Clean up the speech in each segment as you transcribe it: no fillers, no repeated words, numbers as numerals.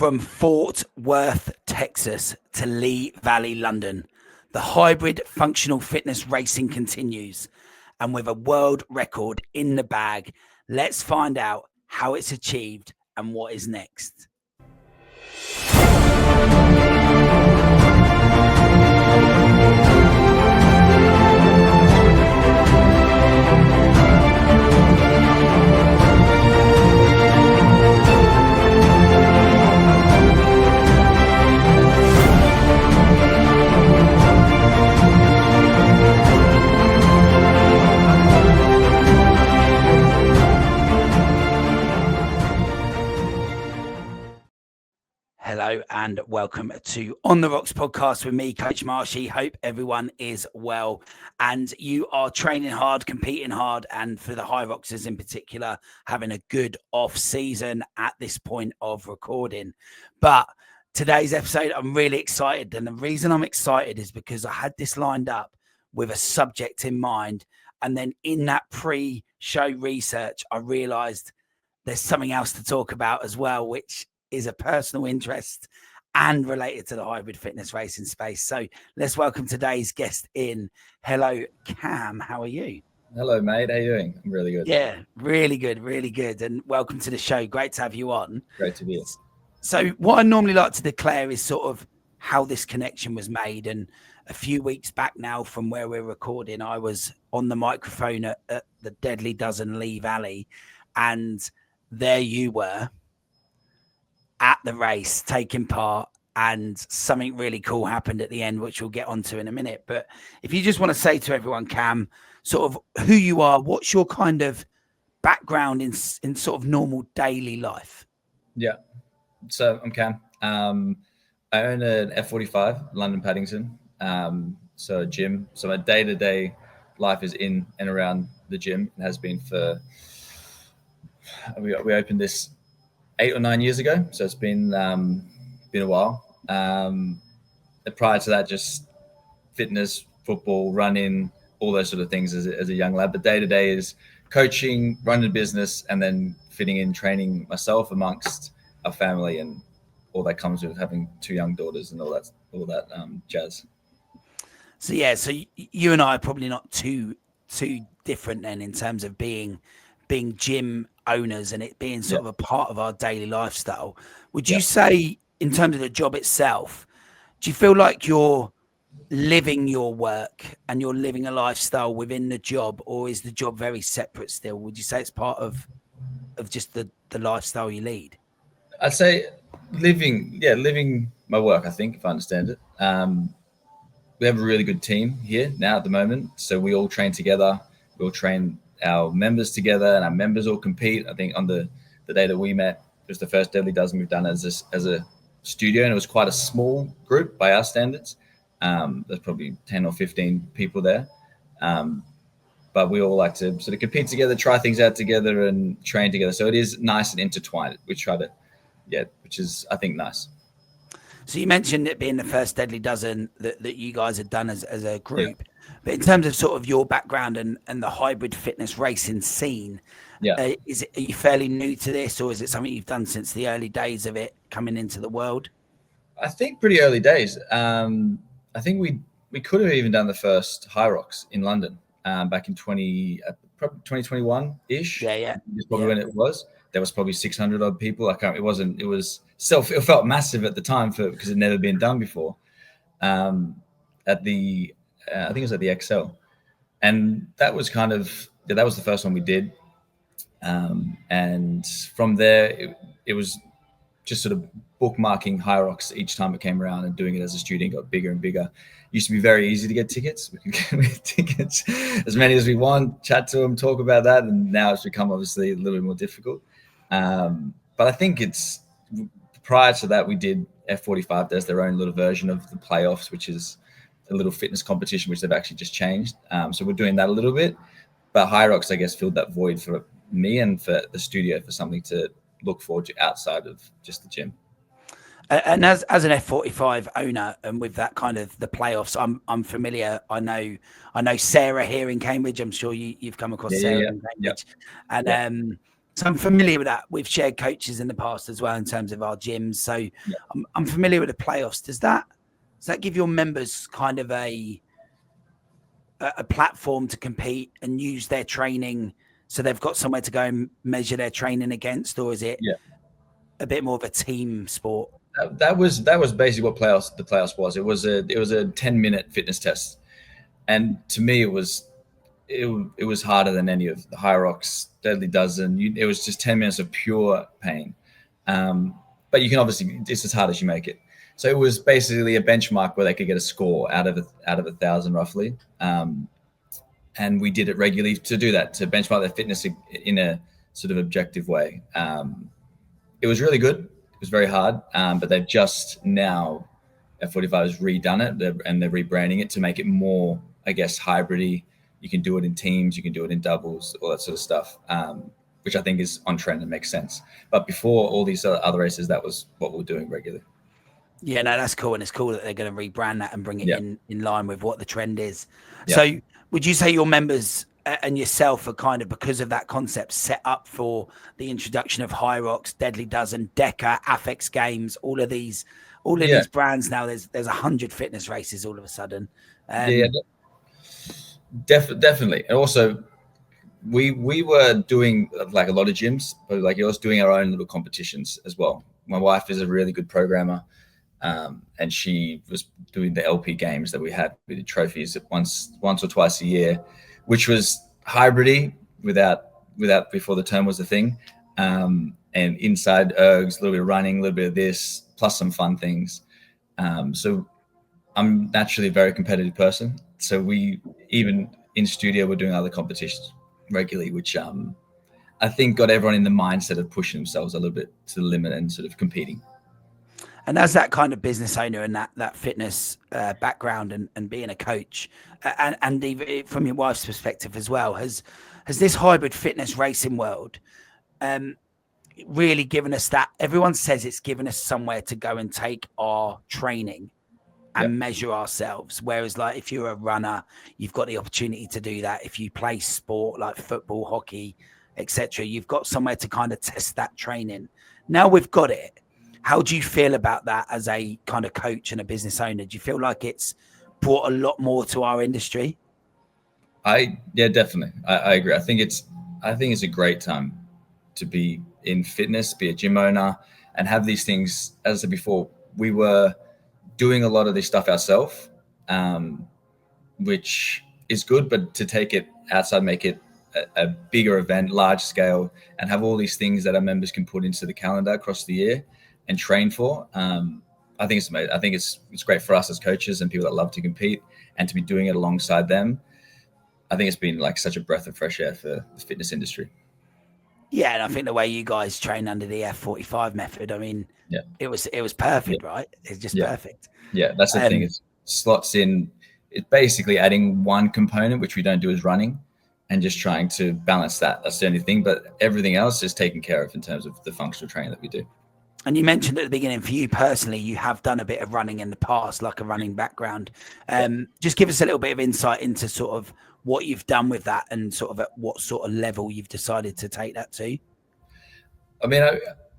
From Fort Worth, Texas to Lee Valley, London, the hybrid functional fitness racing continues. And with a world record in the bag, let's find out how it's achieved and what is next. Hello and welcome to On The Rox podcast with me, Coach Marshy. Hope everyone is well and you are training hard, competing hard, and for the High Roxers in particular, having a good off season at this point of recording. But today's episode, I'm really excited. And the reason I'm excited is because I had this lined up with a subject in mind. And then in that pre-show research, I realized there's something else to talk about as well, which is a personal interest and related to the hybrid fitness racing space. So let's welcome today's guest in. Hello, Cam. How are you? Hello, mate. How are you doing? I'm really good. Yeah, really good, really good. And welcome to the show. Great to have you on. Great to be here. So what I normally like to declare is sort of how this connection was made. And a few weeks back now from where we're recording, I was on the microphone at the Deadly Dozen Lee Valley. And there you were at the race, taking part, and something really cool happened at the end, which we'll get onto in a minute. But if you just want to say to everyone, Cam, sort of who you are, what's your kind of background in sort of normal daily life? Yeah. So I'm Cam. I own an F45, London Paddington. So a gym. So my day-to-day life is in and around the gym. It has been for, we opened this 8 or 9 years ago, so it's been a while. Prior to that, just fitness, football, running, all those sort of things as a young lad. But day to day is coaching, running a business, and then fitting in training myself amongst our family and all that comes with having 2 young daughters and all that jazz. So yeah, so you and I are probably not too different then in terms of being gym owners and it being sort of a part of our daily lifestyle. Would you say, in terms of the job itself, do you feel like you're living your work and you're living a lifestyle within the job, or is the job very separate still? Would you say it's part of just the lifestyle you lead? I'd say living my work, I think, if I understand it. We have a really good team here now at the moment. So we all train together. We all train our members together, and our members all compete. I think on the day that we met, it was the first Deadly Dozen we've done as a studio, and it was quite a small group by our standards. There's probably 10 or 15 people there. But we all like to sort of compete together, try things out together and train together. So it is nice and intertwined. We try to, which is, I think, nice. So you mentioned it being the first Deadly Dozen that you guys had done as a group. Yeah. But in terms of sort of your background and the hybrid fitness racing scene, are you fairly new to this, or is it something you've done since the early days of it coming into the world? I think pretty early days. I think we could have even done the first High Rox in London back in 2021-ish. Yeah. Is probably when it was. There was probably 600 odd people. It felt massive at the time because it had never been done before. I think it was at the XL, and that was that was the first one we did. And from there, it was just sort of bookmarking High Rox each time it came around and doing it as a student. Got bigger and bigger. Used to be very easy to get tickets. We could get tickets as many as we want, chat to them, talk about that. And now it's become obviously a little bit more difficult. But I think prior to that, we did F45. There's their own little version of the playoffs, which is a little fitness competition, which they've actually just changed. So we're doing that a little bit. But High Rox, I guess, filled that void for me and for the studio, for something to look forward to outside of just the gym. And as an F45 owner, and with that kind of the playoffs, I'm familiar. I know Sarah here in Cambridge. I'm sure you've come across Sarah in Cambridge. And So I'm familiar with that. We've shared coaches in the past as well in terms of our gyms. So Yeah. I'm familiar with the playoffs. Does that give your members kind of a platform to compete and use their training, so they've got somewhere to go and measure their training against, or is it a bit more of a team sport? That was basically what the playoffs was. It was a 10-minute fitness test, and to me it was harder than any of the High Rocks, Deadly Dozen. It was just 10 minutes of pure pain, but you can obviously, it's as hard as you make it. So it was basically a benchmark where they could get a score out of 1,000 roughly, and we did it regularly to do that, to benchmark their fitness in a sort of objective way. It was really good. It was very hard, but they've just now, F45 has redone it, and they're rebranding it to make it more, I guess, hybrid-y. You can do it in teams, you can do it in doubles, all that sort of stuff, which I think is on trend and makes sense. But before all these other races, that was what we were doing regularly. Yeah, no, that's cool. And it's cool that they're going to rebrand that and bring it in line with what the trend is. Yeah. So would you say your members and yourself are kind of, because of that concept, set up for the introduction of High Rocks, Deadly Dozen, Deca, Affix Games, all of these brands now? There's 100 fitness races all of a sudden. Definitely. And also we were doing like a lot of gyms, but like I was doing our own little competitions as well. My wife is a really good programmer, and she was doing the LP games that we had. We did trophies once or twice a year, which was hybrid-y without before the term was a thing. And inside ergs, a little bit of running, a little bit of this, plus some fun things. So I'm naturally a very competitive person. So we, even in studio, we're doing other competitions regularly, which I think got everyone in the mindset of pushing themselves a little bit to the limit and sort of competing. And as that kind of business owner and that fitness background and being a coach, and even from your wife's perspective as well, has this hybrid fitness racing world really given us that? Everyone says it's given us somewhere to go and take our training and measure ourselves. Whereas like if you're a runner, you've got the opportunity to do that. If you play sport like football, hockey, etc., you've got somewhere to kind of test that training. Now we've got it. How do you feel about that as a kind of coach and a business owner? Do you feel like it's brought a lot more to our industry? Definitely. I agree. I think it's a great time to be in fitness, be a gym owner, and have these things. As I said before, we were doing a lot of this stuff ourselves, which is good, but to take it outside, make it a bigger event, large scale, and have all these things that our members can put into the calendar across the year and train for. I think it's amazing. I think it's great for us as coaches and people that love to compete, and to be doing it alongside them. I think it's been like such a breath of fresh air for the fitness industry. Yeah, and I think the way you guys train under the F45 method, I mean, it was perfect, right? It's just perfect. Yeah, that's the thing. It slots in. It's basically adding one component, which we don't do, as running, and just trying to balance that. That's the only thing, but everything else is taken care of in terms of the functional training that we do. And you mentioned at the beginning, for you personally, you have done a bit of running in the past, like a running background. Just give us a little bit of insight into sort of what you've done with that and sort of at what sort of level you've decided to take that to. I mean,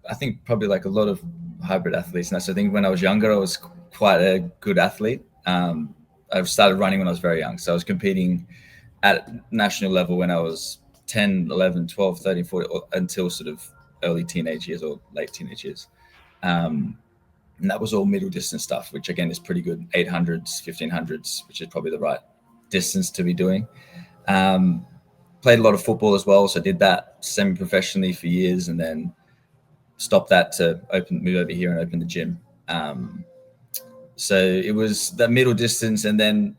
I think probably like a lot of hybrid athletes. And that's, I think when I was younger, I was quite a good athlete. I started running when I was very young. So I was competing at national level when I was 10, 11, 12, 13, 14, until sort of early teenage years or late teenage years. And that was all middle distance stuff, which again is pretty good. 800s, 1500s, which is probably the right distance to be doing. Played a lot of football as well. So did that semi-professionally for years, and then stopped that to move over here and open the gym. So it was that middle distance, and then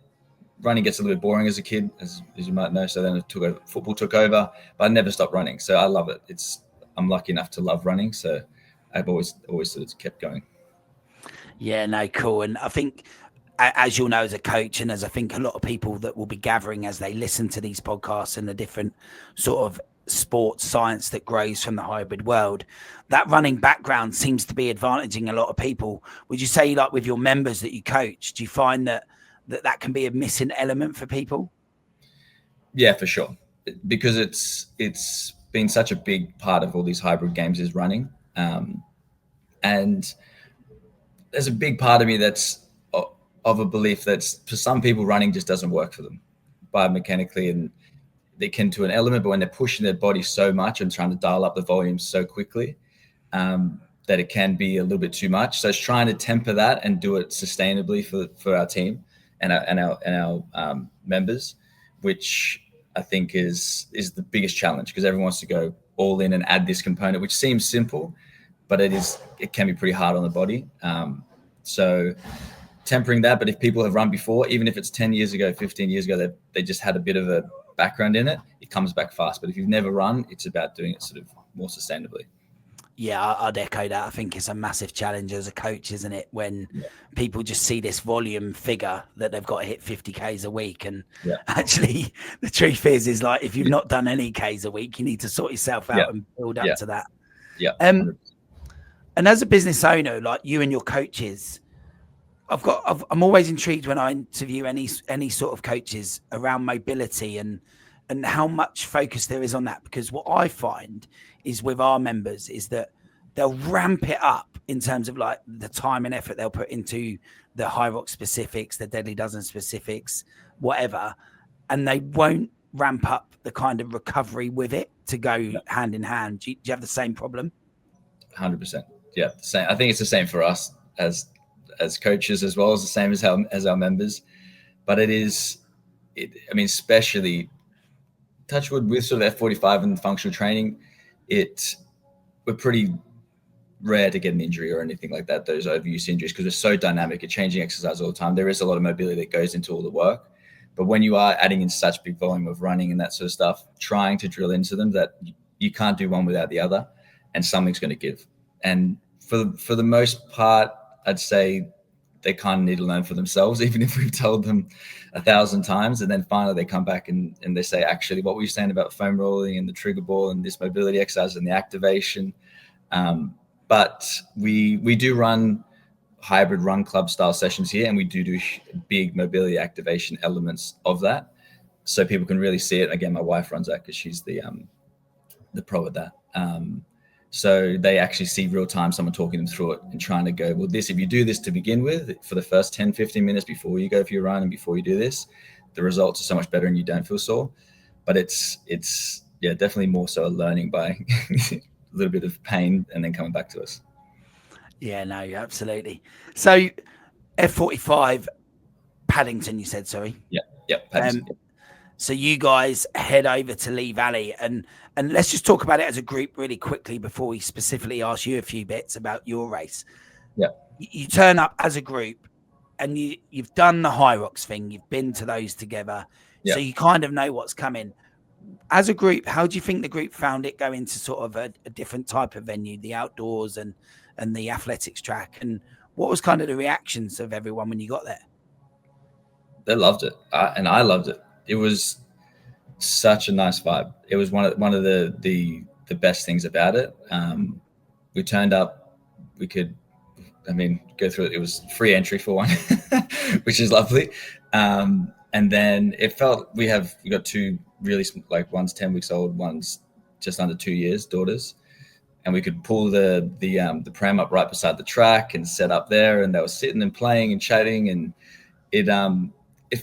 running gets a little bit boring as a kid, as you might know. So then football took over, but I never stopped running. So I love it. I'm lucky enough to love running. So I've always sort of kept going. Yeah, no, cool. And I think, as you'll know as a coach, and as I think a lot of people that will be gathering as they listen to these podcasts and the different sort of sports science that grows from the hybrid world, that running background seems to be advantaging a lot of people. Would you say, like with your members that you coach, do you find that can be a missing element for people? Yeah, for sure. Because it's been such a big part of all these hybrid games is running. And there's a big part of me that's of a belief that for some people running just doesn't work for them biomechanically, and they can to an element, but when they're pushing their body so much and trying to dial up the volume so quickly, that it can be a little bit too much. So it's trying to temper that and do it sustainably for our team and our members, which I think is the biggest challenge, because everyone wants to go all in and add this component, which seems simple, but it can be pretty hard on the body. So tempering that, but if people have run before, even if it's 10 years ago, 15 years ago, they just had a bit of a background in it, it comes back fast. But if you've never run, it's about doing it sort of more sustainably. Yeah, I'd echo that. I think it's a massive challenge as a coach, isn't it? When people just see this volume figure that they've got to hit 50 Ks a week. And actually, the truth is like, if you've not done any Ks a week, you need to sort yourself out and build up to that. Yeah. And as a business owner, like you and your coaches, I'm always intrigued when I interview any sort of coaches around mobility and how much focus there is on that. Because what I find is with our members is that they'll ramp it up in terms of like the time and effort they'll put into the high rock specifics, the deadly dozen specifics, whatever, and they won't ramp up the kind of recovery with it to go hand in hand. Do you have the same problem? 100%. Yeah, the same. I think it's the same for us as coaches, as well as the same as our members. But I mean, especially touch wood with sort of F45 and functional training, we're pretty rare to get an injury or anything like that, those overuse injuries, because it's so dynamic and changing exercise all the time. There is a lot of mobility that goes into all the work. But when you are adding in such big volume of running and that sort of stuff, trying to drill into them that you can't do one without the other, and something's going to give. And for the most part, I'd say they kind of need to learn for themselves, even if we've told them 1,000 times. And then finally they come back and they say, actually, what were you saying about foam rolling and the trigger ball and this mobility exercise and the activation? But we do run hybrid run club style sessions here, and we do big mobility activation elements of that, so people can really see it. Again, my wife runs that because she's the pro at that. So they actually see real time someone talking them through it and trying to go, well, if you do this to begin with for the first 10, 15 minutes before you go for your run and before you do this, the results are so much better and you don't feel sore. But it's definitely more so a learning by a little bit of pain and then coming back to us. Yeah, no, absolutely. So F45 Paddington, you said, sorry. Yeah, Paddington. So you guys head over to Lee Valley, and let's just talk about it as a group really quickly before we specifically ask you a few bits about your race. Yeah. You turn up as a group, and you've done the High Rocks thing. You've been to those together. So you kind of know what's coming. As a group, how do you think the group found it going to sort of a different type of venue, the outdoors and the athletics track? And what was kind of the reactions of everyone when you got there? They loved it, and I loved it. It was such a nice vibe. It was one of the best things about it. We turned up. We could, go through it. It was free entry for one, which is lovely. And then it felt we got two really, like, one's 10 weeks old, one's just under 2 years, daughters, and we could pull the pram up right beside the track and set up there, and they were sitting and playing and chatting, and it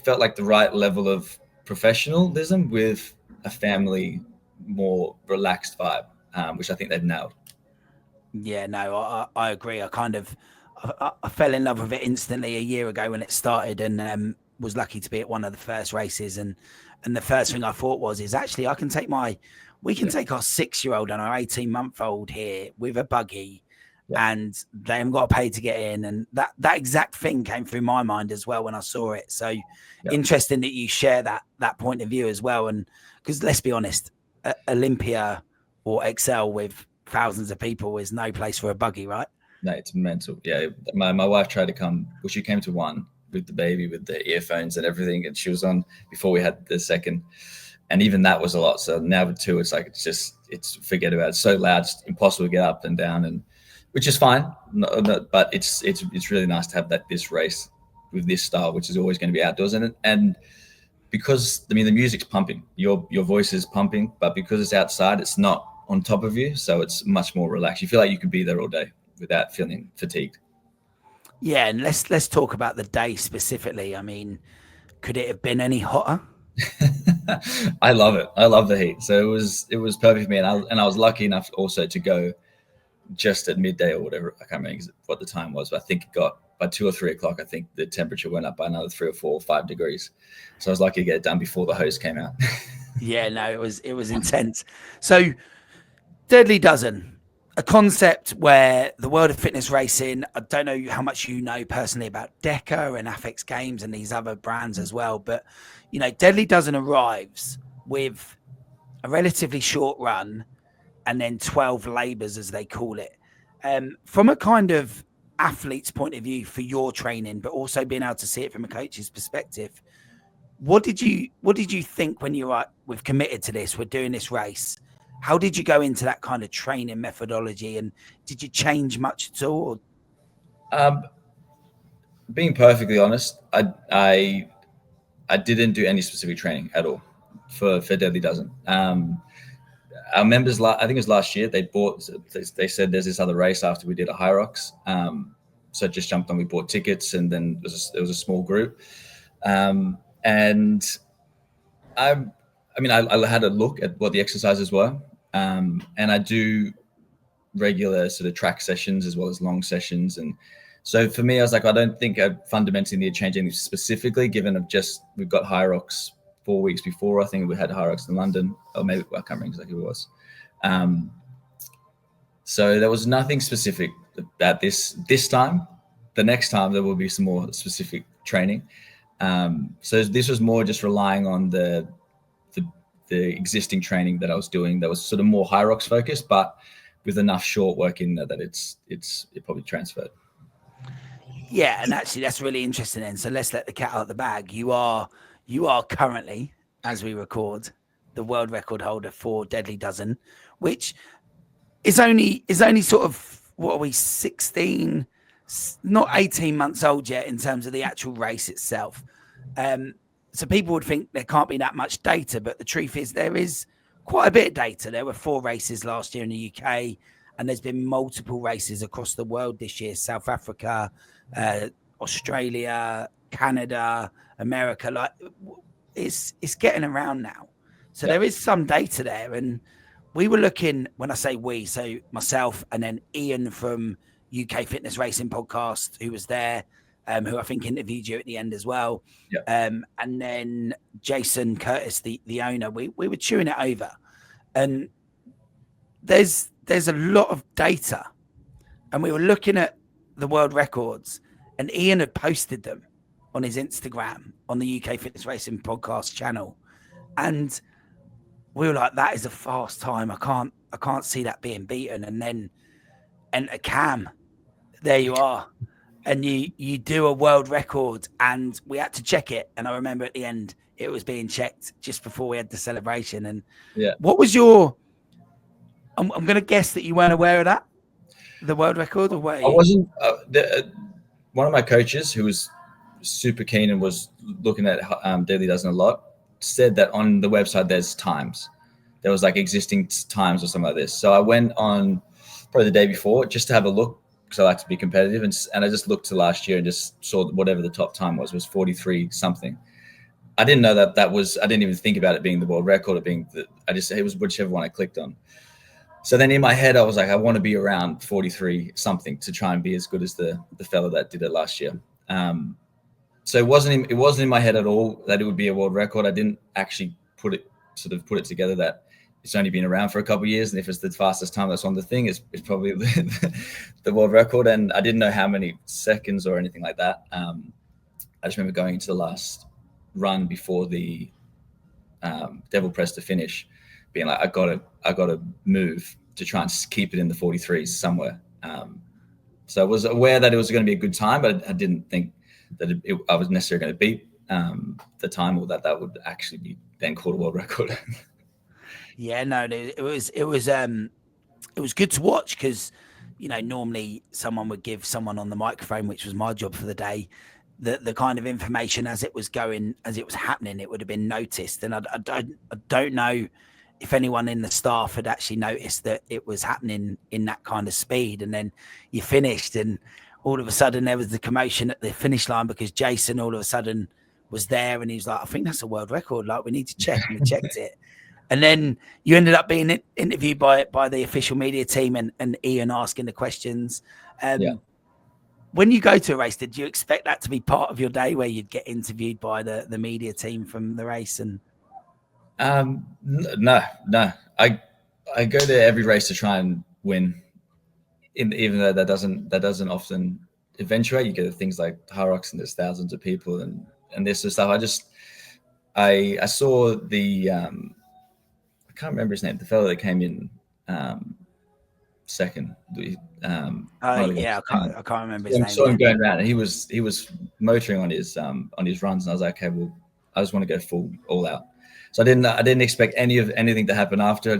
felt like the right level of professionalism with a family, more relaxed vibe, which I think they've nailed. Yeah, no, I agree. I fell in love with it instantly a year ago when it started, and was lucky to be at one of the first races. And the first thing I thought is actually we can take our 6-year-old and our 18-month-old here with a buggy, and they haven't got to pay to get in. And that exact thing came through my mind as well when I saw it. So interesting that you share that point of view as well. And because let's be honest, Olympia or Excel with thousands of people is no place for a buggy, right? No, it's mental. Yeah, my wife tried to come. Well, she came to one with the baby, with the earphones and everything, and she was on before we had the second, and even that was a lot. So now with two, it's like it's forget about it. It's so loud, it's impossible to get up and down, and which is fine. But it's really nice to have this race with this style, which is always going to be outdoors, and because the music's pumping, your voice is pumping, but because it's outside, it's not on top of you, so it's much more relaxed. You feel like you could be there all day without feeling fatigued. Yeah, and let's talk about the day specifically. I mean, could it have been any hotter? I love it. I love the heat. So it was perfect for me, and I was lucky enough also to go just at midday or whatever. I can't remember what the time was, but I think it got by 2 or 3 o'clock. I think the temperature went up by another 3 or 4 or 5 degrees. So I was lucky to get it done before the hose came out. Yeah, no, it was intense. So Deadly Dozen, a concept where the world of fitness racing, I don't know how much you know personally about Deca and Affix Games and these other brands as well, but Deadly Dozen arrives with a relatively short run and then 12 labors, as they call it. From a kind of athlete's point of view for your training, but also being able to see it from a coach's perspective, what did you think when you were like, we've committed to this, we're doing this race? How did you go into that kind of training methodology, and did you change much at all? Being perfectly honest, I didn't do any specific training at all for Deadly Dozen. Our members, I think it was last year, they said there's this other race after we did a High Rocks. So I just jumped on, we bought tickets, and then it was a small group. And I had a look at what the exercises were. And I do regular sort of track sessions as well as long sessions. And so for me, I was like, I don't think I fundamentally need to change anything specifically, given we've got High Rocks 4 weeks before. I think we had High Rocks in London, or maybe I can't remember exactly who it was. So there was nothing specific about this time. The next time there will be some more specific training. So this was more just relying on the existing training that I was doing that was sort of more High Rocks focused, but with enough short work in there that it probably transferred. Yeah, and actually that's really interesting then. So let's let the cat out of the bag. You are currently, as we record, the world record holder for Deadly Dozen, which is only sort of, what are we, 16, not 18 months old yet in terms of the actual race itself. So people would think there can't be that much data, but the truth is there is quite a bit of data. There were 4 races last year in the UK, and there's been multiple races across the world this year: South Africa, Australia, Canada, America. Like, it's getting around now. So there is some data there. And we were looking, when I say we, so myself and then Ian from UK Fitness Racing Podcast, who was there, who I think interviewed you at the end as well. Yeah. And then Jason Curtis, the owner, we were chewing it over. And there's a lot of data. And we were looking at the world records, and Ian had posted them on his Instagram on the UK Fitness Racing Podcast channel. And we were like, that is a fast time. I can't see that being beaten. And then enter Cam. There you are. And you do a world record, and we had to check it. And I remember at the end, it was being checked just before we had the celebration. And what was your, I'm going to guess that you weren't aware of that, the world record, or what? I wasn't. One of my coaches, who was super keen and was looking at Deadly Dozen a lot, said that on the website there's times. There was like existing times or something like this. So I went on probably the day before just to have a look, because I like to be competitive, and I just looked to last year and just saw whatever the top time was 43 something. I didn't know that was. I didn't even think about it being the world record or being. It was whichever one I clicked on. So then in my head, I was like, I want to be around 43 something to try and be as good as the fellow that did it last year. So it wasn't in my head at all that it would be a world record. I didn't actually put it together that it's only been around for a couple of years, and if it's the fastest time that's on the thing, it's probably the world record. And I didn't know how many seconds or anything like that. I just remember going into the last run before the Devil Press to finish, being like, I gotta move to try and keep it in the 43s somewhere. So I was aware that it was going to be a good time, but I didn't think that I was necessarily going to beat the time, or that would actually be then called a world record. Yeah, no, it was good to watch, because normally someone would give someone on the microphone, which was my job for the day, the kind of information as it was going, as it was happening, it would have been noticed. And I don't know if anyone in the staff had actually noticed that it was happening in that kind of speed. And then you finished, and all of a sudden there was the commotion at the finish line because Jason all of a sudden was there, and he was like, I think that's a world record. Like, we need to check. And we checked it. And then you ended up being interviewed by the official media team and Ian asking the questions. When you go to a race, did you expect that to be part of your day where you'd get interviewed by the media team from the race? And no. I go to every race to try and win. Even though that doesn't often eventuate, you get things like High Rocks and there's thousands of people and this sort of stuff. I saw the I can't remember his name, the fellow that came in second. I can't remember his name. I saw him going around, and he was motoring on his runs, and I was like, okay, well, I just want to go all out. So I didn't expect anything to happen after.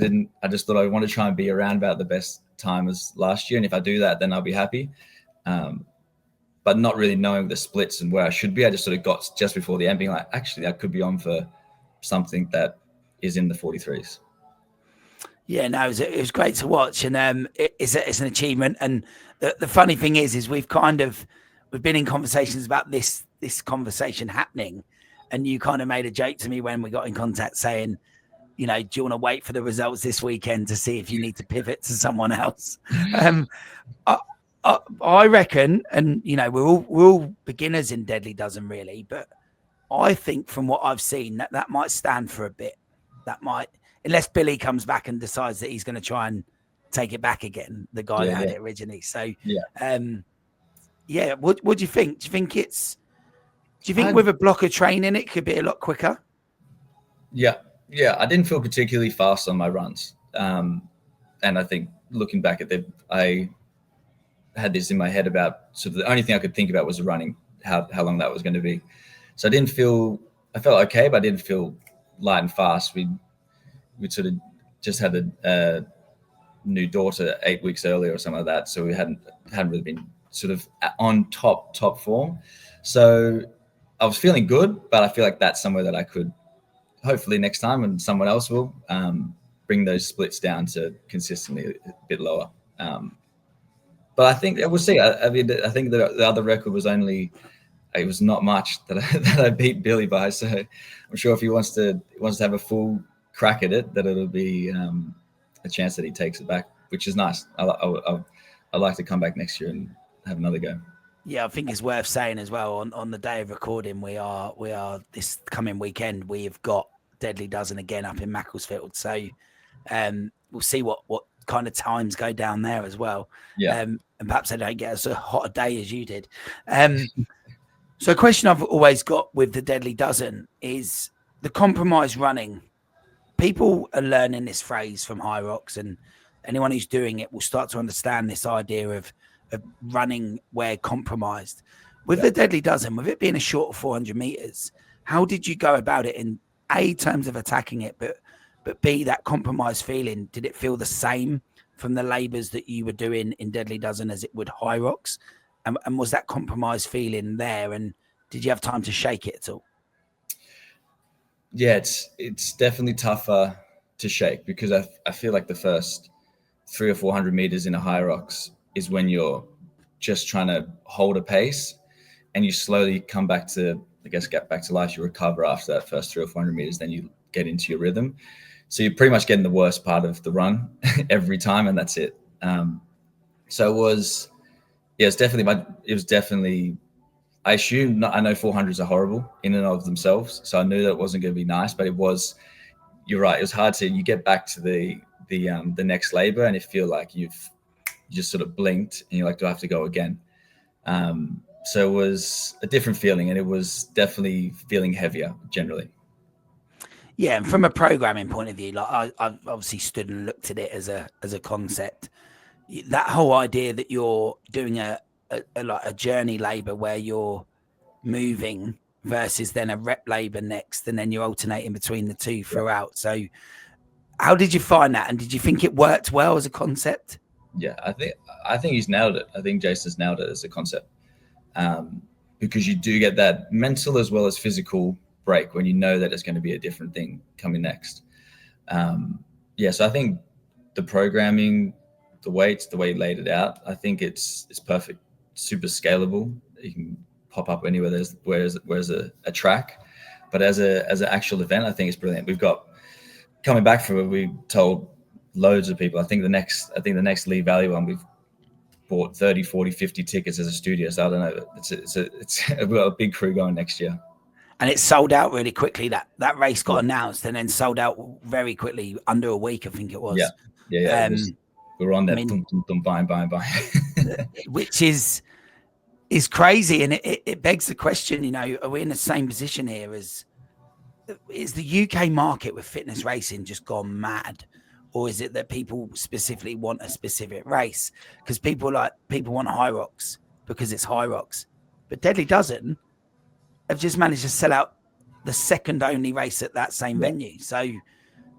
I just thought I want to try and be around about the best time as last year, and if I do that, then I'll be happy. But not really knowing the splits and where I should be, I just sort of got just before the end, being like, actually, I could be on for something that is in the 43s. Yeah, no, it was great to watch, and it's an achievement. And the funny thing is we've been in conversations about this conversation happening, and you kind of made a joke to me when we got in contact saying, you know, do you want to wait for the results this weekend to see if you need to pivot to someone else? I reckon, and you know, we're all beginners in Deadly Dozen really, but I think from what I've seen that might stand for a bit. That might, unless Billy comes back and decides that he's going to try and take it back again, the guy that had it originally. So, what do you think? Do you think with a block of training it could be a lot quicker? Yeah. I didn't feel particularly fast on my runs, and I think looking back at I had this in my head about sort of the only thing I could think about was running, how long that was going to be. So I felt okay, but I didn't feel light and fast. We sort of just had a new daughter 8 weeks earlier or something like that, so we hadn't really been sort of on top form. So I was feeling good, but I feel like that's somewhere that I could hopefully next time, and someone else will bring those splits down to consistently a bit lower. But I think we'll see. I mean, I think the other record was it was not much that I beat Billy by. So I'm sure if he wants to have a full crack at it, that it'll be a chance that he takes it back, which is nice. I'd like to come back next year and have another go. Yeah, I think it's worth saying as well, on the day of recording, we are this coming weekend, we've got Deadly Dozen again up in Macclesfield. So we'll see what kind of times go down there as well. Yeah. And perhaps they don't get as a hot a day as you did. So a question I've always got with the Deadly Dozen is the compromise running. People are learning this phrase from High Rocks, and anyone who's doing it will start to understand this idea of running where compromised. With the Deadly Dozen, with it being a short of 400 meters, how did you go about it in A, terms of attacking it, but B, that compromise feeling? Did it feel the same from the labors that you were doing in Deadly Dozen as it would High Rocks? And was that compromise feeling there? And did you have time to shake it at all? Yeah, it's definitely tougher to shake, because I feel like the first 300 or 400 meters in a High Rocks is when you're just trying to hold a pace, and you slowly come back to, get back to life. You recover after that first 300 or 400 meters, then you get into your rhythm. So you're pretty much getting the worst part of the run every time, and that's it. So it was definitely, I assume, I know 400s are horrible in and of themselves, so I knew that it wasn't going to be nice, but you're right. It was hard you get back to the next labor, and you feel like you just sort of blinked, and you're like, do I have to go again? So it was a different feeling, and it was definitely feeling heavier generally. Yeah, and from a programming point of view, like I've obviously stood and looked at it as a concept. That whole idea that you're doing a journey labor where you're moving versus then a rep labor next, and then you're alternating between the two throughout. So how did you find that? And did you think it worked well as a concept? Yeah, I think he's nailed it. I think Jason's nailed it as a concept. because you do get that mental as well as physical break when you know that it's going to be a different thing coming next. So I think the programming, the weights, the way you laid it out, I think it's perfect, super scalable. You can pop up anywhere where's a track, but as an actual event, I think it's brilliant. We've got coming back from it, we told loads of people. I think the next Lee Valley one, we've bought 30, 40, 50 tickets as a studio. So I don't know. It's we've got a big crew going next year. And it sold out really quickly. That race got announced and then sold out very quickly, under a week, I think it was. Yeah. We were on that, buying. Which is crazy. And it begs the question, you know, are we in the same position here as, is the UK market with fitness racing just gone mad? Or is it that people specifically want a specific race? Because people want High Rocks because it's High Rocks. But Deadly Dozen have just managed to sell out the second only race at that same venue. So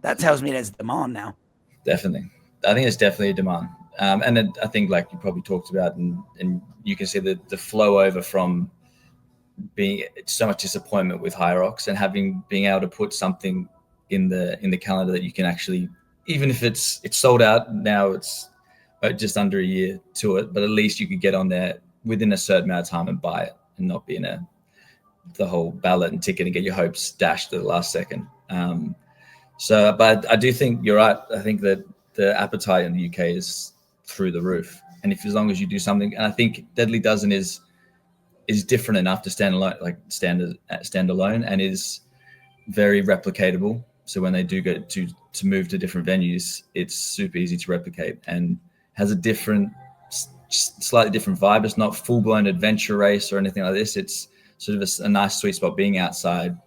that tells me there's a demand now. Definitely. I think it's definitely a demand. And then I think, like you probably talked about, and you can see the flow over from being so much disappointment with High Rocks and being able to put something in the calendar that you can actually, even if it's sold out now, it's just under a year to it, but at least you could get on there within a certain amount of time and buy it and not be in the whole ballot and ticket and get your hopes dashed at the last second. But I do think you're right. I think that the appetite in the UK is through the roof. And as long as you do something, and I think Deadly Dozen is different enough to stand alone and is very replicatable. So when they do go to move to different venues, it's super easy to replicate and has a slightly different vibe. It's not full blown adventure race or anything like this. It's sort of a nice sweet spot, being outside,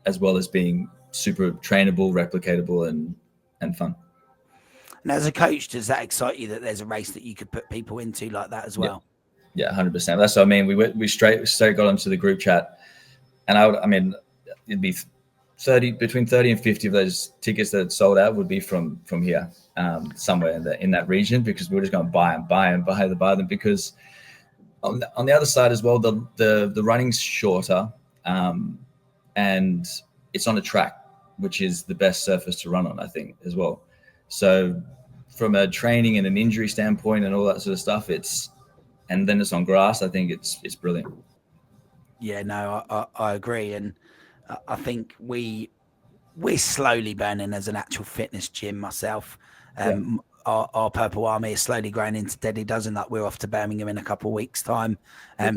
as well as being super trainable, replicatable, and fun. And as a coach, does that excite you that there's a race that you could put people into like that as well? Yeah, 100%. That's what I mean. We straight got into the group chat, and it'd be between 30 and 50 of those tickets that sold out would be from here, somewhere in that region, because we were just going to buy them, because on the other side as well, the running's shorter, and it's on a track, which is the best surface to run on, I think, as well. So from a training and an injury standpoint and all that sort of stuff, and then it's on grass, I think it's brilliant. Yeah, no, I agree. And I think we're slowly burning as an actual fitness gym myself. Our Purple Army is slowly growing into Deadly Dozen. Like, we're off to Birmingham in a couple of weeks' time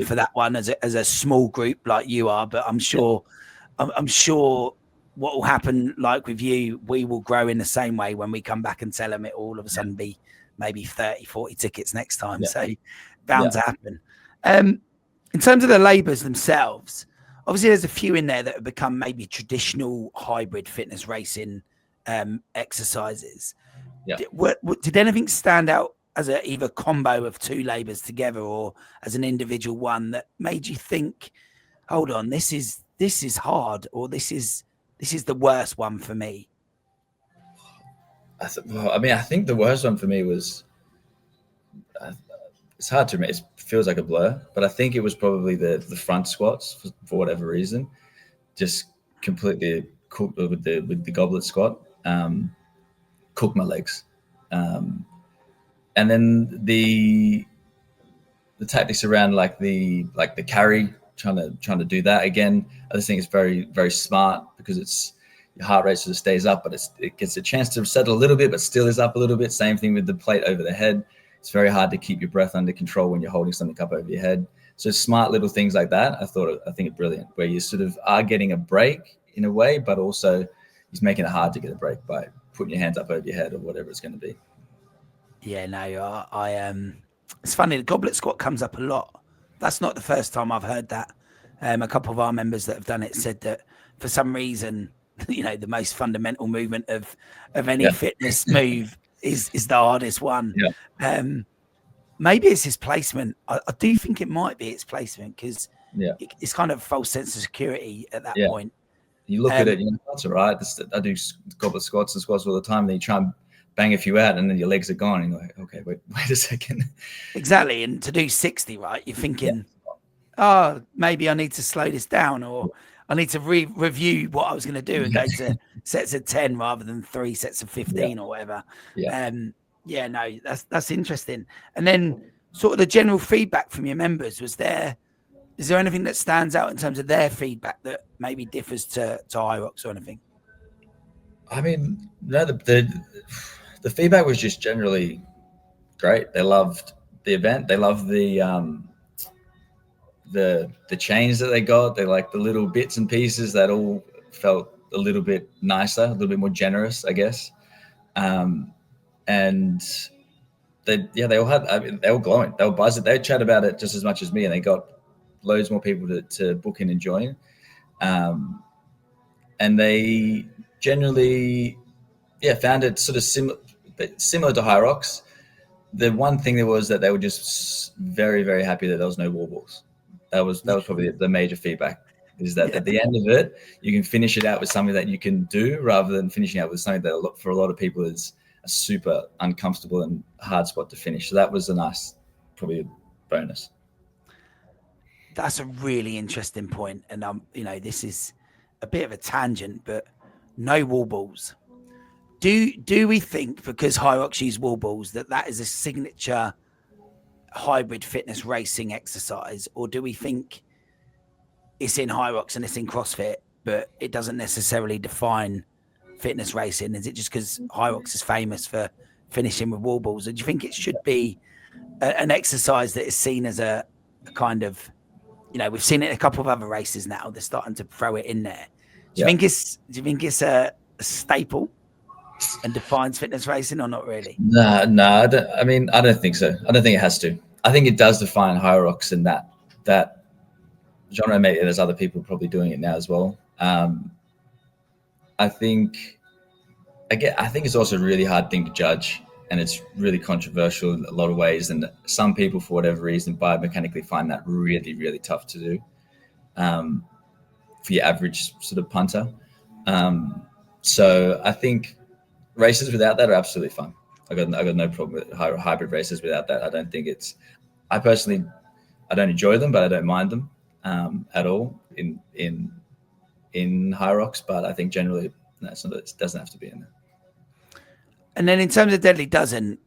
for that one as a small group like you are. But I'm sure what will happen, like with you, we will grow in the same way when we come back and tell them it all of a sudden be maybe 30, 40 tickets next time. Yeah. So bound to happen. In terms of the labours themselves, obviously there's a few in there that have become maybe traditional hybrid fitness racing exercises. Yeah. Did anything stand out as either combo of two labours together or as an individual one that made you think, hold on, this is hard, or this is the worst one for me? I think the worst one for me was, it's hard to remember. It feels like a blur, but I think it was probably the front squats for whatever reason. Just completely cooked with the goblet squat. Cooked my legs. And then the tactics around like the carry, trying to do that again. I just think it's very, very smart, because your heart rate sort of stays up, but it gets a chance to settle a little bit, but still is up a little bit. Same thing with the plate over the head. It's very hard to keep your breath under control when you're holding something up over your head. So smart little things like that, I think it's brilliant, where you sort of are getting a break in a way, but also he's making it hard to get a break by putting your hands up over your head or whatever it's going to be. Yeah, no, it's funny. The goblet squat comes up a lot. That's not the first time I've heard that. A couple of our members that have done it said that for some reason, the most fundamental movement of any fitness move is the hardest one. Yeah. Maybe it's his placement. I do think it might be its placement, because it's kind of a false sense of security at that point. You look at it, that's all right. I do goblet squats and squats all the time. Then you try and bang a few out, and then your legs are gone. And you're like, okay, wait a second. Exactly. And to do 60, right? You're thinking, oh, maybe I need to slow this down, or I need to review what I was going to do and Yeah, go to sets of 10 rather than 3 sets of yeah, 15 or whatever. yeah. Yeah, no, that's interesting. And then sort of the general feedback from your members, is there anything that stands out in terms of their feedback that maybe differs to High Rocks or anything? I mean, no, the feedback was just generally great. They loved the event. They loved the change that they got. They liked the little bits and pieces that all felt a little bit nicer, a little bit more generous, I guess. And they all had. I mean, they were glowing. They were buzzing. They chat about it just as much as me, and they got loads more people to book in and join. And they generally, found it sort of similar to High Rocks. The one thing there was that they were just very, very happy that there was no wall balls. That was probably the major feedback, is that at the end of it, you can finish it out with something that you can do rather than finishing out with something that for a lot of people is a super uncomfortable and hard spot to finish. So that was a nice, probably a bonus. That's a really interesting point. And this is a bit of a tangent, but no wall balls. Do we think, because High Rocks use wall balls, that is a signature hybrid fitness racing exercise, or do we think it's in High Rocks and it's in CrossFit, but it doesn't necessarily define fitness racing? Is it just because High Rocks is famous for finishing with wall balls, or do you think it should be an exercise that is seen as a kind of, we've seen it in a couple of other races now, they're starting to throw it in there. Do you think it's a staple and defines fitness racing, or not really? No, I don't think so. I don't think it has to. I think it does define High Rocks in that genre. Maybe there's other people probably doing it now as well. I think it's also a really hard thing to judge, and it's really controversial in a lot of ways. And some people, for whatever reason, biomechanically find that really, really tough to do for your average sort of punter. So I think races without that are absolutely fine. I got no problem with hybrid races without that. I don't think I personally don't enjoy them, but I don't mind them at all in High Rocks. But I think generally it doesn't have to be in there. And then in terms of Deadly Dozen,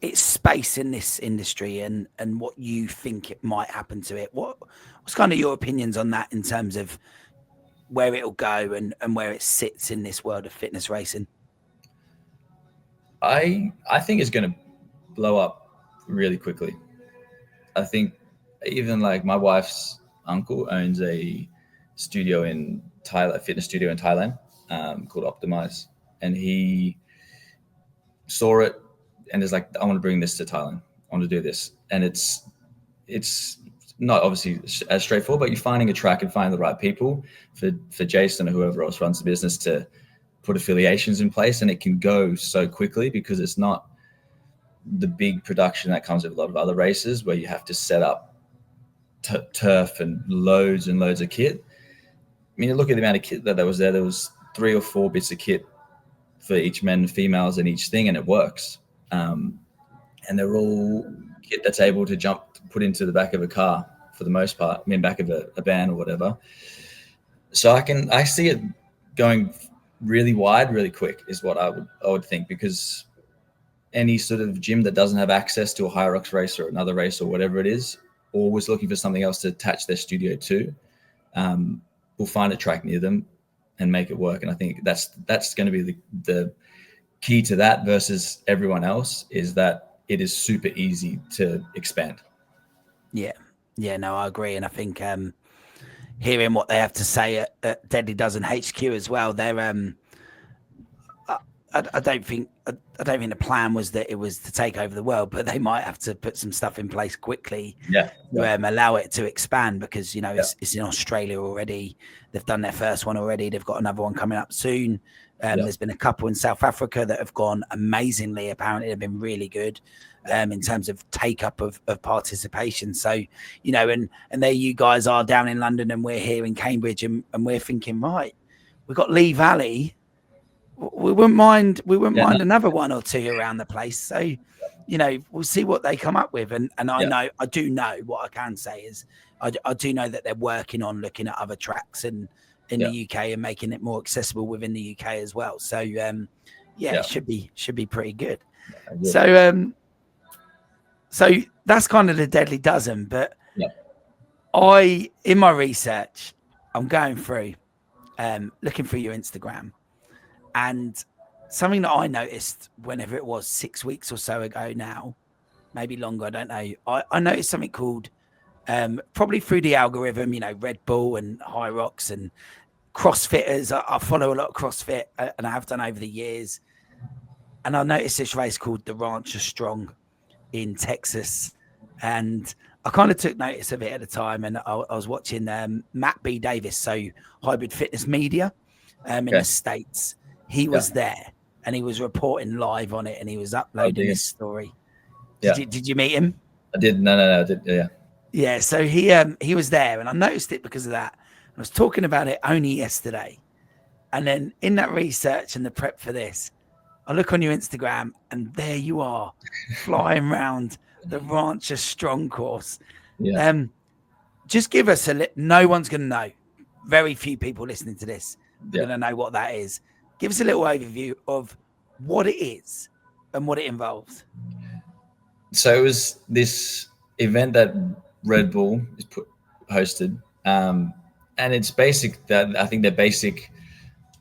it's space in this industry, and what you think it might happen to it. What's kind of your opinions on that in terms of where it'll go and where it sits in this world of fitness racing? I think it's going to blow up really quickly. I think even like my wife's uncle owns a studio in Thailand, a fitness studio in Thailand called Optimize, and he saw it and is like, I want to bring this to Thailand. I want to do this. And it's not obviously as straightforward, but you're finding a track and finding the right people for Jason or whoever else runs the business to put affiliations in place, and it can go so quickly because it's not the big production that comes with a lot of other races where you have to set up turf and loads of kit. I mean, you look at the amount of kit that was there. There was 3 or 4 bits of kit for each men and females and each thing, and it works. And they're all kit that's able to put into the back of a car for the most part. I mean, back of a van or whatever. So I see it going really wide, really quick is what I would think, because any sort of gym that doesn't have access to a High Rocks race or another race or whatever it is, or was looking for something else to attach their studio to, will find a track near them and make it work. And I think that's going to be the key to that versus everyone else, is that it is super easy to expand. Yeah, no, I agree. And I think hearing what they have to say at Deadly Dozen HQ as well, they're I don't think the plan was that it was to take over the world, but they might have to put some stuff in place quickly to allow it to expand, because it's in Australia already. They've done their first one already. They've got another one coming up soon. There's been a couple in South Africa that have gone amazingly. Apparently, they've been really good in terms of take up of participation. So, and there you guys are down in London, and we're here in Cambridge, and we're thinking, right, we've got Lee Valley. we wouldn't mind. We wouldn't Yeah, mind no. another one or two around the place. So, you know, we'll see what they come up with. And I do know what I can say is I do know that they're working on looking at other tracks in the UK and making it more accessible within the UK as well. So, it should be pretty good. So, so that's kind of the Deadly Dozen. But in my research, I'm going through, looking through your Instagram, and something that I noticed whenever it was 6 weeks or so ago now, maybe longer, I don't know. I noticed something called, probably through the algorithm, you know, Red Bull and High Rocks and CrossFitters. I follow a lot of CrossFit, and I have done over the years. And I noticed this race called the Rancher Strong in Texas. And I kind of took notice of it at the time. And I was watching Matt B. Davis, so Hybrid Fitness Media in the States. He was there and he was reporting live on it and he was uploading his story. Did you meet him? I did. No, I did. Yeah. Yeah. So he was there and I noticed it because of that. I was talking about it only yesterday. And then in that research and the prep for this, I look on your Instagram and there you are flying around the Rancher Strong course. Yeah. Just give us no one's going to know. Very few people listening to this are going to know what that is. Give us a little overview of what it is and what it involves. So it was this event that Red Bull is hosted. And it's basic that I think their basic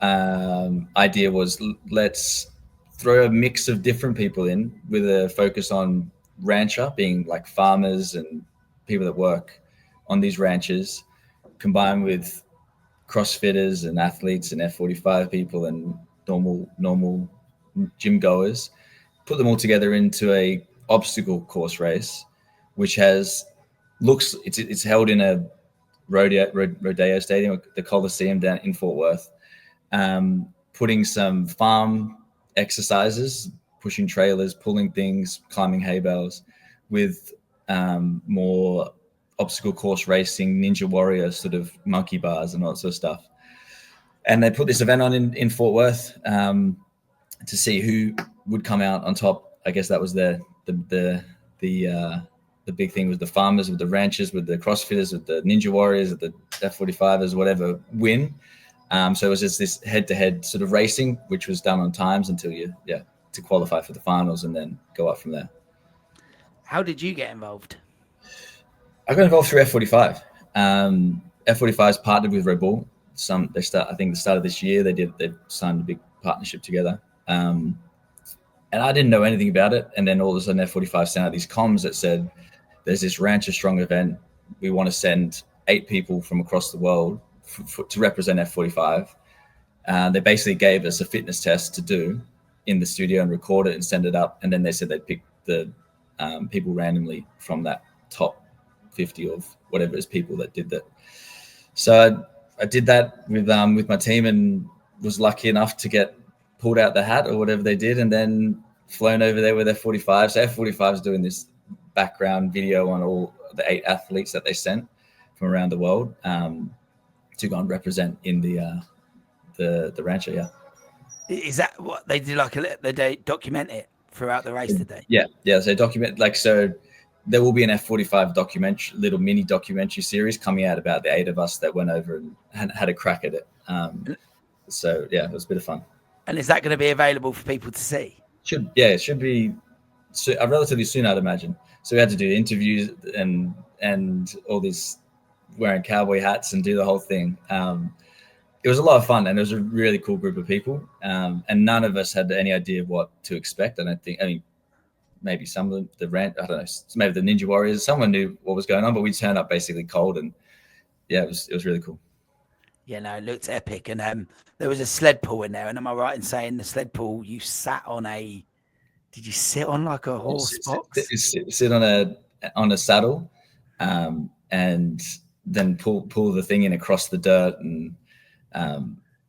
idea was let's throw a mix of different people in with a focus on rancher, being like farmers and people that work on these ranches, combined with CrossFitters and athletes and F45 people and normal gym goers, put them all together into a obstacle course race, which it's held in a rodeo stadium, the Coliseum down in Fort Worth, putting some farm exercises, pushing trailers, pulling things, climbing hay bales, with more obstacle course racing, Ninja Warrior sort of monkey bars and all that sort of stuff. And they put this event on in Fort Worth to see who would come out on top. I guess that was the big thing, with the farmers, with the ranchers, with the CrossFitters, with the Ninja Warriors, with the F45ers, whatever, win. So it was just this head-to-head sort of racing, which was done on times until to qualify for the finals and then go up from there. How did you get involved? I got involved through F45. F45's partnered with Red Bull. I think the start of this year they signed a big partnership together. And I didn't know anything about it. And then all of a sudden F45 sent out these comms that said, there's this Rancher Strong event. We want to send 8 people from across the world to represent F45. They basically gave us a fitness test to do in the studio and record it and send it up. And then they said they'd pick the people randomly from that top 50 of whatever is people that did that. So I did that with my team and was lucky enough to get pulled out the hat or whatever they did, and then flown over there with F45. So F45 is doing this background video on all the 8 athletes that they sent from around the world to go and represent in the rancher. Yeah. Is that what they did? They document it throughout the race today? Yeah. So document, so there will be an F45 little mini documentary series coming out about the 8 of us that went over and had a crack at it. So yeah, it was a bit of fun. And is that going to be available for people to see? It should be relatively soon, I'd imagine. So we had to do interviews and all this, wearing cowboy hats and do the whole thing. It was a lot of fun, and it was a really cool group of people. And none of us had any idea of what to expect. I mean, maybe some of the rant, I don't know, maybe the Ninja Warriors, someone knew what was going on, but we turned up basically cold, and yeah, it was really cool. Yeah, no, it looked epic. And there was a sled pull in there. And am I right in saying the sled pull, you sat on did you sit on like a horse box? Sit on a saddle, and then pull the thing in across the dirt. And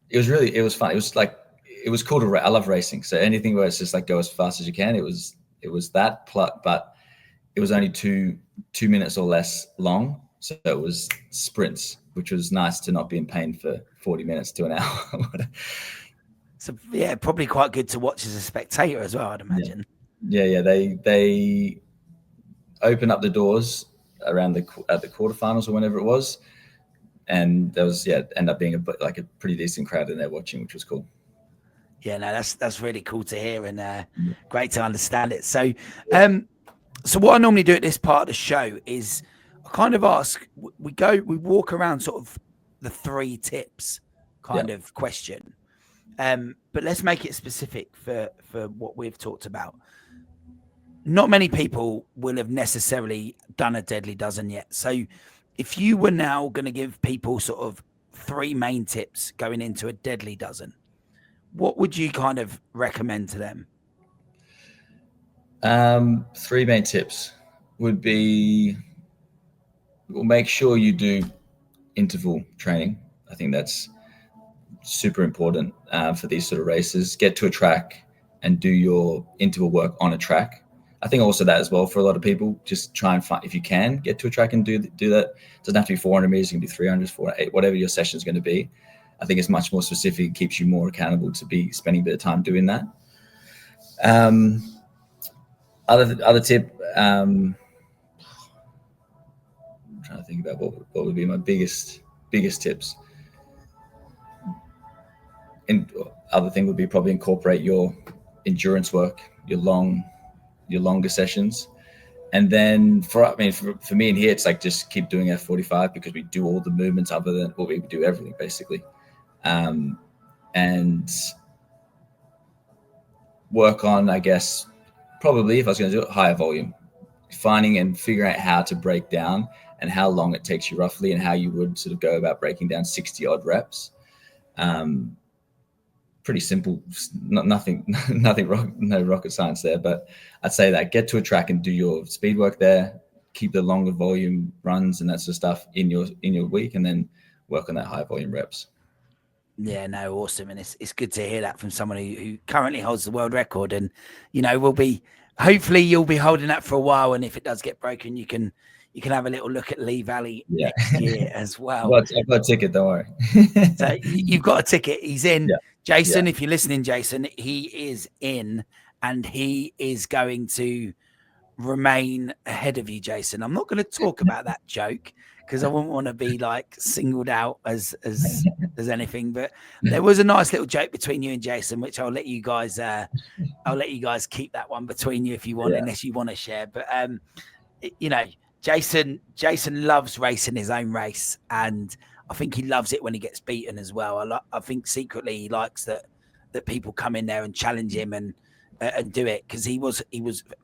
it was fun. It was cool I love racing. So anything where it's just like go as fast as you can. It was that, but it was only two minutes or less long. So it was sprints, which was nice to not be in pain for 40 minutes to an hour. So yeah, probably quite good to watch as a spectator as well, I'd imagine. Yeah. They open up the doors around at the quarterfinals or whenever it was, and there was end up being a pretty decent crowd in there watching, which was cool. Yeah, no, that's really cool to hear and Yeah. great to understand it. So, so what I normally do at this part of the show is I kind of ask, we walk around sort of the 3 tips kind of question. But let's make it specific for what we've talked about. Not many people will have necessarily done a deadly dozen yet. So if you were now going to give people sort of 3 main tips going into a deadly dozen, what would you kind of recommend to them? 3 main tips would be, well, make sure you do interval training. I think that's super important for these sort of races. Get to a track and do your interval work on a track. I think also that as well for a lot of people, just try and find, if you can get to a track and do that. It doesn't have to be 400 meters, it can be 300, 400, whatever your session is going to be. I think it's much more specific. It keeps you more accountable to be spending a bit of time doing that. Other tip, I'm trying to think about what would be my biggest tips. And other thing would be probably incorporate your endurance work, your longer sessions. And then for me in here, it's like just keep doing F45 because we do all the movements other than we do everything basically. And work on, I guess, probably if I was going to do it, higher volume, finding and figuring out how to break down and how long it takes you roughly and how you would sort of go about breaking down 60 odd reps. Pretty simple, nothing, no rocket science there, but I'd say that get to a track and do your speed work there, keep the longer volume runs and that sort of stuff in your week, and then work on that high volume reps. Yeah, no, awesome. And it's good to hear that from someone who currently holds the world record. And, you know, hopefully you'll be holding that for a while. And if it does get broken, you can have a little look at Lee Valley next year as well. I've got a ticket, don't worry. So you've got a ticket. He's in. Yeah. Jason, if you're listening, Jason, he is in and he is going to remain ahead of you, Jason. I'm not going to talk about that joke because I wouldn't want to be like singled out as anything, but there was a nice little joke between you and Jason, which I'll let you guys keep that one between you if you want, unless you want to share. But you know, Jason loves racing his own race, and I think he loves it when he gets beaten as well. I think secretly he likes that people come in there and challenge him and do it, because he was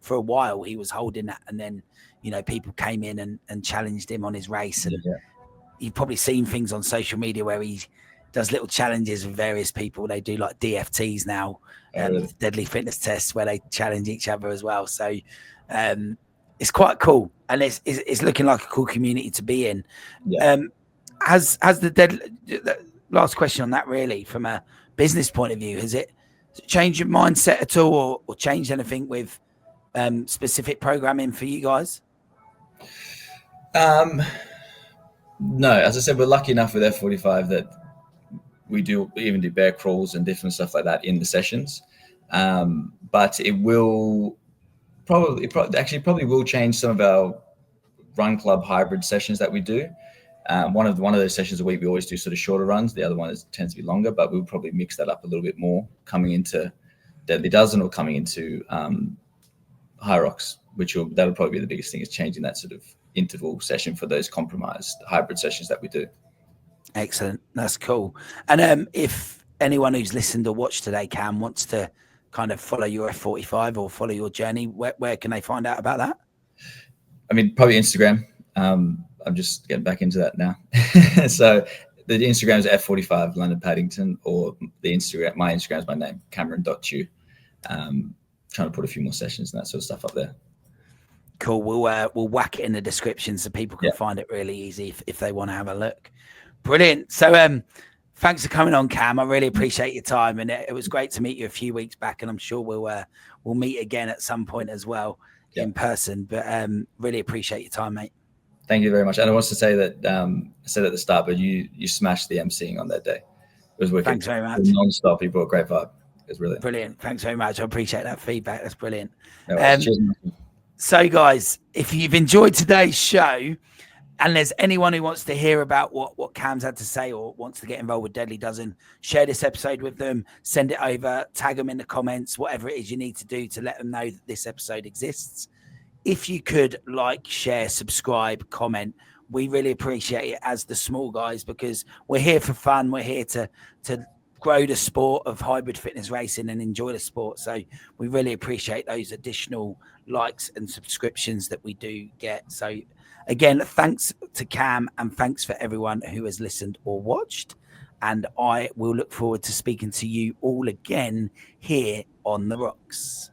for a while he was holding that, and then, you know, people came in and challenged him on his race. And you've probably seen things on social media where he does little challenges with various people. They do like DFTs now, deadly fitness tests, where they challenge each other as well. So it's quite cool, and it's looking like a cool community to be in. Has the last question on that, really, from a business point of view, has it changed your mindset at all, or changed anything with specific programming for you guys? No, as I said, we're lucky enough with F45 that we even do bear crawls and different stuff like that in the sessions. But it will probably will change some of our run club hybrid sessions that we do. One of those sessions a week, we always do sort of shorter runs. The other one tends to be longer, but we'll probably mix that up a little bit more coming into Deadly Dozen or coming into High Rocks, that'll probably be the biggest thing, is changing that sort of interval session for those compromised hybrid sessions that we do. Excellent. That's cool. And if anyone who's listened or watched today, Cam, wants to kind of follow your F45 or follow your journey, where can they find out about that? I mean, probably Instagram. I'm just getting back into that now. So the Instagram is F45 London Paddington, or my Instagram is my name, Cameron.Chu. Trying to put a few more sessions and that sort of stuff up there. Cool. We'll whack it in the description so people can find it really easy if they want to have a look. Brilliant. So thanks for coming on, Cam. I really appreciate your time, and it was great to meet you a few weeks back, and I'm sure we'll meet again at some point as well in person. But really appreciate your time, mate. Thank you very much. And I want to say that I said at the start, but you smashed the emceeing on that day. was wicked. Thanks very much. Non-stop. He brought a great vibe. It was brilliant. Brilliant. Thanks very much. I appreciate that feedback. That's brilliant. No worries. Cheers. So, guys, if you've enjoyed today's show and there's anyone who wants to hear about what Cam's had to say or wants to get involved with Deadly Dozen, share this episode with them, send it over, tag them in the comments, whatever it is you need to do to let them know that this episode exists. If you could like, share, subscribe, comment, we really appreciate it as the small guys, because we're here for fun. We're here to grow the sport of hybrid fitness racing and enjoy the sport. So we really appreciate those additional likes and subscriptions that we do get. So again, thanks to Cam and thanks for everyone who has listened or watched. And I will look forward to speaking to you all again here on The Rox.